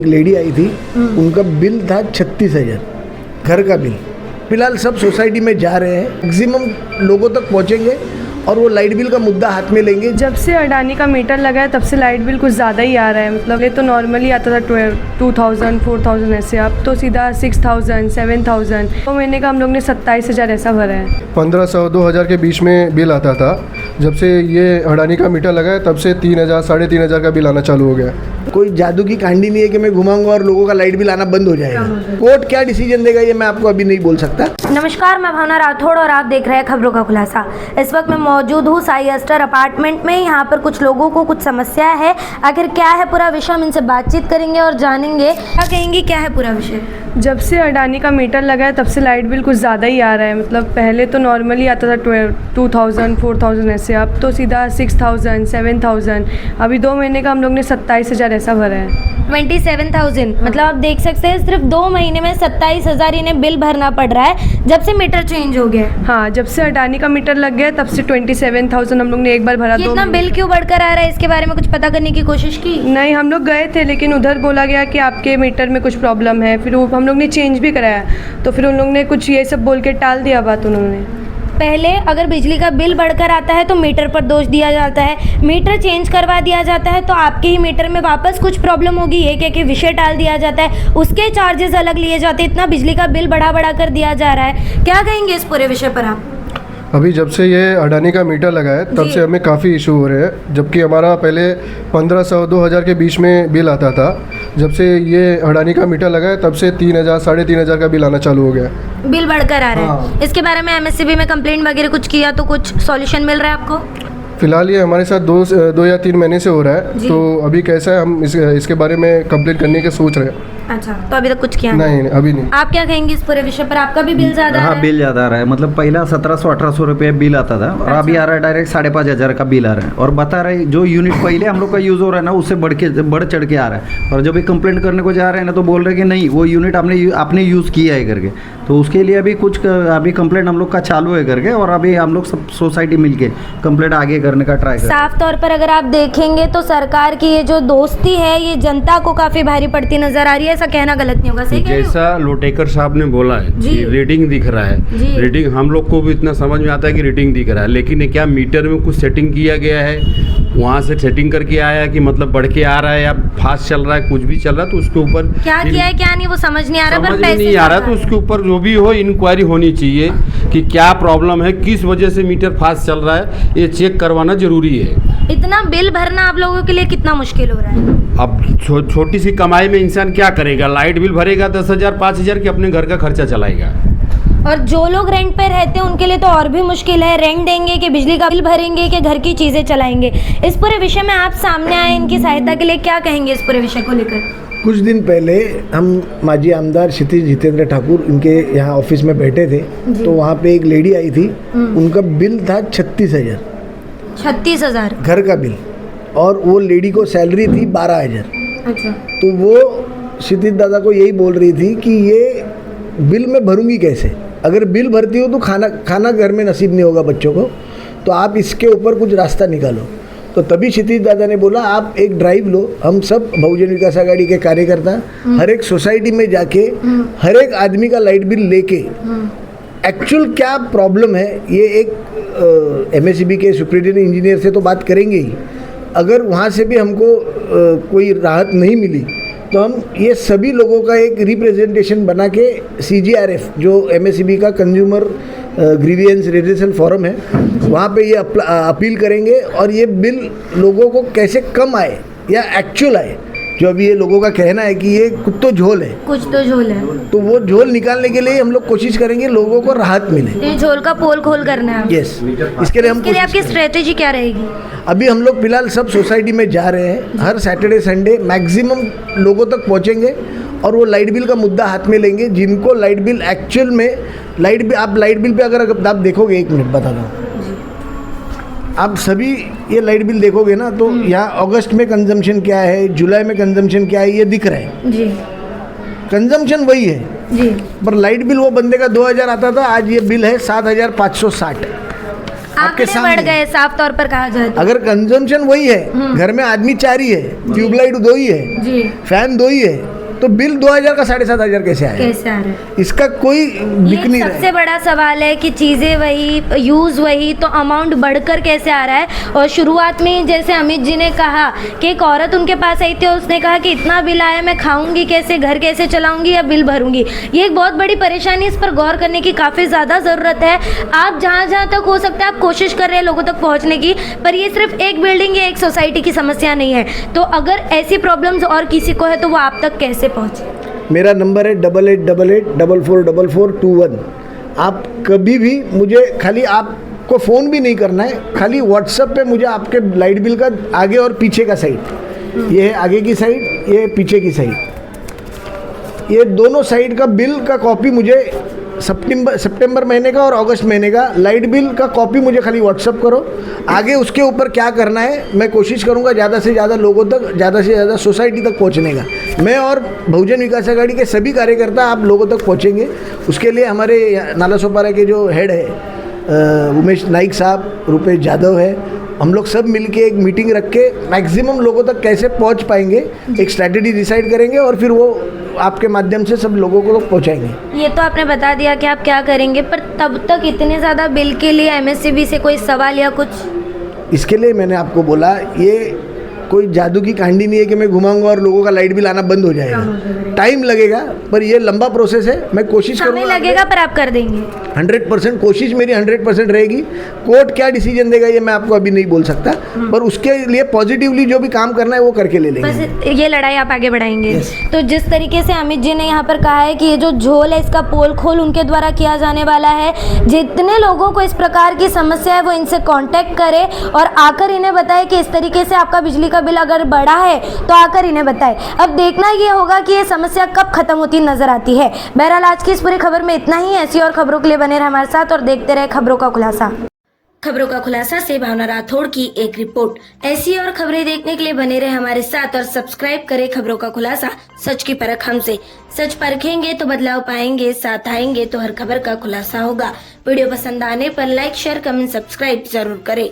एक लेडी आई थी, उनका बिल था 36,000 घर का बिल। फिलहाल सब सोसाइटी में जा रहे हैं, मैक्सिमम लोगों तक पहुंचेंगे और वो लाइट बिल का मुद्दा हाथ में लेंगे। जब से अडानी का मीटर लगा है तब से लाइट बिल कुछ ज़्यादा ही आ रहा है। मतलब ये तो नॉर्मली आता था 2,000 4,000 ऐसे, अब तो सीधा 6,000 7,000। तो महीने का हम लोग ने 27,000 ऐसा भरा है। 1500 2,000 के बीच में बिल आता था। जब से ये अडानी का मीटर लगा है तब से 3,000 3,500 का बिल आना चालू हो गया। कोई जादू की कांडी नहीं है कि मैं घुमाऊंगा और लोगों का लाइट बिल आना बंद हो जाएगा। कोर्ट क्या डिसीजन देगा ये मैं आपको अभी नहीं बोल सकता। नमस्कार, मैं भावना राठौड़ और आप देख रहे हैं खबरों का खुलासा। इस वक्त मैं मौजूद हूँ साई अस्टर अपार्टमेंट में। यहाँ पर कुछ लोगों को कुछ समस्या है। आखिर क्या है पूरा विषय, हम इनसे बातचीत करेंगे और जानेंगे क्या कहेंगे, क्या है पूरा विषय। जब से अडानी का मीटर लगा है तब से लाइट बिल कुछ ज़्यादा ही आ रहा है। मतलब पहले तो नॉर्मली आता था 2,000 4,000 ऐसे, अब तो सीधा 6,000 7,000। अभी 2 महीने का हम लोग ने 27,000 ऐसा भरा है। 27,000 मतलब आप देख सकते हैं सिर्फ 2 महीने में 27,000 इन्हें बिल भरना पड़ रहा है जब से मीटर चेंज हो गया। हाँ, जब से अडानी का मीटर लग गया तब से 27,000 हम लोग ने एक बार भरा। इतना बिल क्यों बढ़कर आ रहा है, इसके बारे में कुछ पता करने की कोशिश की? नहीं, हम लोग गए थे लेकिन उधर बोला गया कि आपके मीटर में कुछ प्रॉब्लम है। फिर हम लोग ने चेंज भी कराया तो फिर उन लोग ने कुछ ये सब बोल के टाल दिया बात उन्होंने। पहले अगर बिजली का बिल बढ़कर आता है तो मीटर पर दोष दिया जाता है, मीटर चेंज करवा दिया जाता है तो आपके ही मीटर में वापस कुछ प्रॉब्लम होगी ये कह के विषय टाल दिया जाता है, उसके चार्जेस अलग लिए जाते हैं। इतना बिजली का बिल बढ़ा कर दिया जा रहा है। क्या कहेंगे इस पूरे विषय पर आप? अभी जब से ये अडानी का मीटर लगा है तब से हमें काफ़ी इशू हो रहे हैं। जबकि हमारा पहले 1500 2,000 के बीच में बिल आता था। जब से ये अडानी का मीटर लगा है तब से 3,000 3,500 का बिल आना चालू हो गया। बिल बढ़कर आ रहा है। इसके बारे में एमएससीबी में कंप्लेंट वगैरह कुछ किया तो कुछ सॉल्यूशन मिल रहा है आपको? फिलहाल ये हमारे साथ 2 या 3 महीने से हो रहा है। तो अभी कैसा है, हम इसके बारे में कंप्लेंट करने के सोच रहे हैं। अच्छा, तो अभी तक कुछ किया नहीं, अभी नहीं। आप क्या कहेंगे इस पूरे विषय पर? आपका भी बिल ज्यादा? हाँ, बिल ज़्यादा आ रहा है। मतलब पहला 1700-1800 रुपये बिल आता था और अभी आ रहा है डायरेक्ट 5,500 का बिल आ रहा है। और बता रहे जो यूनिट पहले हम लोग का यूज़ हो रहा है ना, उससे बढ़ चढ़ के आ रहा है। और जब भी कंप्लेंट करने को जा रहे हैं ना तो बोल रहे हैं कि नहीं, वो यूनिट आपने यूज़ किया है करके। तो उसके लिए अभी कंप्लेंट हम लोग का चालू है करके, और अभी हम लोग सब सोसाइटी मिलके कंप्लेंट आगे करने का ट्राई कर। साफ तौर पर अगर आप देखेंगे तो सरकार की ये जो दोस्ती है ये जनता को काफी भारी पड़ती नजर आ रही है। ऐसा कहना गलत नहीं होगा, सही कह रही हूं? जैसा लोटेकर साहब ने बोला है कि रीडिंग दिख रहा है, रीडिंग हम लोग को भी इतना समझ में आता है कि रीडिंग दिख रहा है, लेकिन क्या मीटर में कुछ सेटिंग किया गया है, वहाँ से सेटिंग करके आया कि मतलब बढ़ के आ रहा है या फास्ट चल रहा है, कुछ भी चल रहा है तो उसके ऊपर क्या किया है क्या नहीं वो समझ नहीं आ रहा, पर पैसे नहीं आ रहा। तो उसके ऊपर जो भी हो इंक्वायरी होनी चाहिए कि क्या प्रॉब्लम है, किस वजह से मीटर फास्ट चल रहा है, ये चेक करवाना जरूरी है। इतना बिल भरना आप लोगों के लिए कितना मुश्किल हो रहा है? अब छोटी सी कमाई में इंसान क्या करेगा, लाइट बिल भरेगा 10,000 5,000 की, अपने घर का खर्चा चलाएगा। और जो लोग रेंट पे रहते हैं उनके लिए तो और भी मुश्किल है। रेंट देंगे कि बिजली का बिल भरेंगे कि घर की चीजें चलाएंगे। इस पूरे विषय में आप सामने आए, इनकी सहायता के लिए क्या कहेंगे इस पूरे विषय को लेकर? कुछ दिन पहले हम माजी आमदार क्षितिज जितेंद्र ठाकुर इनके यहाँ ऑफिस में बैठे थे, तो वहाँ पे एक लेडी आई थी, उनका बिल था 36,000 36,000 घर का बिल, और वो लेडी को सैलरी थी 12,000। अच्छा, तो वो क्षितिज दादा को यही बोल रही थी कि ये बिल मैं भरूंगी कैसे, अगर बिल भरती हो तो खाना घर में नसीब नहीं होगा बच्चों को, तो आप इसके ऊपर कुछ रास्ता निकालो। तो तभी क्षितिज दादा ने बोला आप एक ड्राइव लो, हम सब बहुजन विकास आघाड़ी के कार्यकर्ता हर एक सोसाइटी में जाके हर एक आदमी का लाइट बिल लेके एक्चुअल क्या प्रॉब्लम है ये एक एमएससीबी के सुपरिटेंडेंट इंजीनियर से तो बात करेंगे ही। अगर वहाँ से भी हमको कोई राहत नहीं मिली तो हम ये सभी लोगों का एक रिप्रेजेंटेशन बना के CGRF जो एमएससीबी का कंज्यूमर ग्रीवियंस रेडिएशन फोरम है, वहाँ पे ये अपील करेंगे और ये बिल लोगों को कैसे कम आए या एक्चुअल आए। जो अभी ये लोगों का कहना है कि ये कुछ तो झोल है, तो वो झोल निकालने के लिए हम लोग कोशिश करेंगे लोगों को राहत मिले। ये झोल का पोल खोल करना है। यस, इसके लिए आपकी स्ट्रेटेजी क्या रहेगी? अभी हम लोग फिलहाल सब सोसाइटी में जा रहे हैं, हर सैटरडे संडे मैक्सिमम लोगों तक पहुंचेंगे और वो लाइट बिल का मुद्दा हाथ में लेंगे। जिनको लाइट बिल एक्चुअल में लाइट बिल पे अगर आप देखोगे, 1 मिनट बताता हूँ, आप सभी ये लाइट बिल देखोगे ना तो यहाँ अगस्त में कंजम्पशन क्या है, जुलाई में कंजम्पशन क्या है, ये दिख रहा है जी। कंजम्पशन वही है जी, पर लाइट बिल वो बंदे का 2,000 आता था, आज ये बिल है 7,560। आपके आंकड़े सामने बढ़ गए साफ तौर पर कहा जाए तो। अगर कंजम्पशन वही है, घर में आदमी 4 ही है, ट्यूबलाइट 2 ही है, जी फैन 2 ही है, तो बिल 2000 का 7500 कैसे आया? कैसे आ रहा है? इसका कोई दिख ये नहीं रहा सबसे है। बड़ा सवाल है कि चीज़ें वही, यूज़ वही, तो अमाउंट बढ़कर कैसे आ रहा है? और शुरुआत में जैसे अमित जी ने कहा कि एक औरत उनके पास आई थी और उसने कहा कि इतना बिल आया, मैं खाऊंगी कैसे, घर कैसे चलाऊंगी या बिल भरूंगी? ये एक बहुत बड़ी परेशानी, इस पर गौर करने की काफ़ी ज़्यादा ज़रूरत है। आप जहाँ जहाँ तक हो सकता है आप कोशिश कर रहे हैं लोगों तक पहुँचने की, पर ये सिर्फ एक बिल्डिंग या एक सोसाइटी की समस्या नहीं है। तो अगर ऐसी प्रॉब्लम्स और किसी को है तो वो आप तक कैसे पहुँचे? मेरा नंबर है 8888444421। आप कभी भी मुझे, खाली आपको फ़ोन भी नहीं करना है, खाली व्हाट्सएप पे मुझे आपके लाइट बिल का आगे और पीछे का साइड, ये है आगे की साइड, ये है पीछे की साइड, ये दोनों साइड का बिल का कॉपी मुझे सितंबर महीने का और अगस्त महीने का लाइट बिल का कॉपी मुझे खाली व्हाट्सअप करो। आगे उसके ऊपर क्या करना है मैं कोशिश करूंगा ज़्यादा से ज़्यादा लोगों तक, ज़्यादा से ज़्यादा सोसाइटी तक पहुंचने का। मैं और बहुजन विकास आघाड़ी के सभी कार्यकर्ता आप लोगों तक पहुंचेंगे। उसके लिए हमारे नालासोपारा के जो हेड है उमेश नाइक साहब, रुपेश यादव है, हम लोग सब मिलके एक मीटिंग रख के मैक्सिमम लोगों तक कैसे पहुंच पाएंगे एक स्ट्रैटेजी डिसाइड करेंगे और फिर वो आपके माध्यम से सब लोगों को पहुंचाएंगे। ये तो आपने बता दिया कि आप क्या करेंगे, पर तब तक इतने ज़्यादा बिल के लिए एमएससीबी से कोई सवाल या कुछ? इसके लिए मैंने आपको बोला, ये कोई जादू की कहानी नहीं है कि मैं घुमाऊंगा और लोगों का लाइट बिल आना बंद हो जाएगा। टाइम लगेगा, पर ये लंबा प्रोसेस है। मैं कोशिश समय करूंगा, लगेगा पर आप कर देंगे। 100% कोशिश मेरी 100% रहेगी। कोर्ट क्या डिसीजन देगा ये मैं आपको अभी नहीं बोल सकता, पर उसके लिए पॉजिटिवली जो भी काम करना है वो करके ले लेंगे। बस ये लड़ाई आप आगे बढ़ाएंगे। तो जिस तरीके से अमित जी ने यहाँ पर कहा है कि ये जो झोल है इसका पोल खोल उनके द्वारा किया जाने वाला है। जितने लोगों को इस प्रकार की समस्या है वो इनसे कांटेक्ट करें और आकर इन्हें बताएं कि इस तरीके से आपका बिजली का बिल अगर बढ़ा है तो आकर इन्हें बताएं। अब देखना ये होगा कि ये समस्या कब खत्म होती नजर आती है। बहरहाल आज की इस पूरी खबर में इतना ही। ऐसी और खबरों के लिए बने रहे हमारे साथ और देखते रहे खबरों का खुलासा। खबरों का खुलासा से भावना राठौड़ की एक रिपोर्ट। ऐसी और खबरें देखने के लिए बने रहे हमारे साथ और सब्सक्राइब करें खबरों का खुलासा, सच की परख हमसे। सच परखेंगे तो बदलाव पाएंगे, साथ आएंगे तो हर खबर का खुलासा होगा। वीडियो पसंद आने पर लाइक, शेयर, कमेंट, सब्सक्राइब जरूर करें।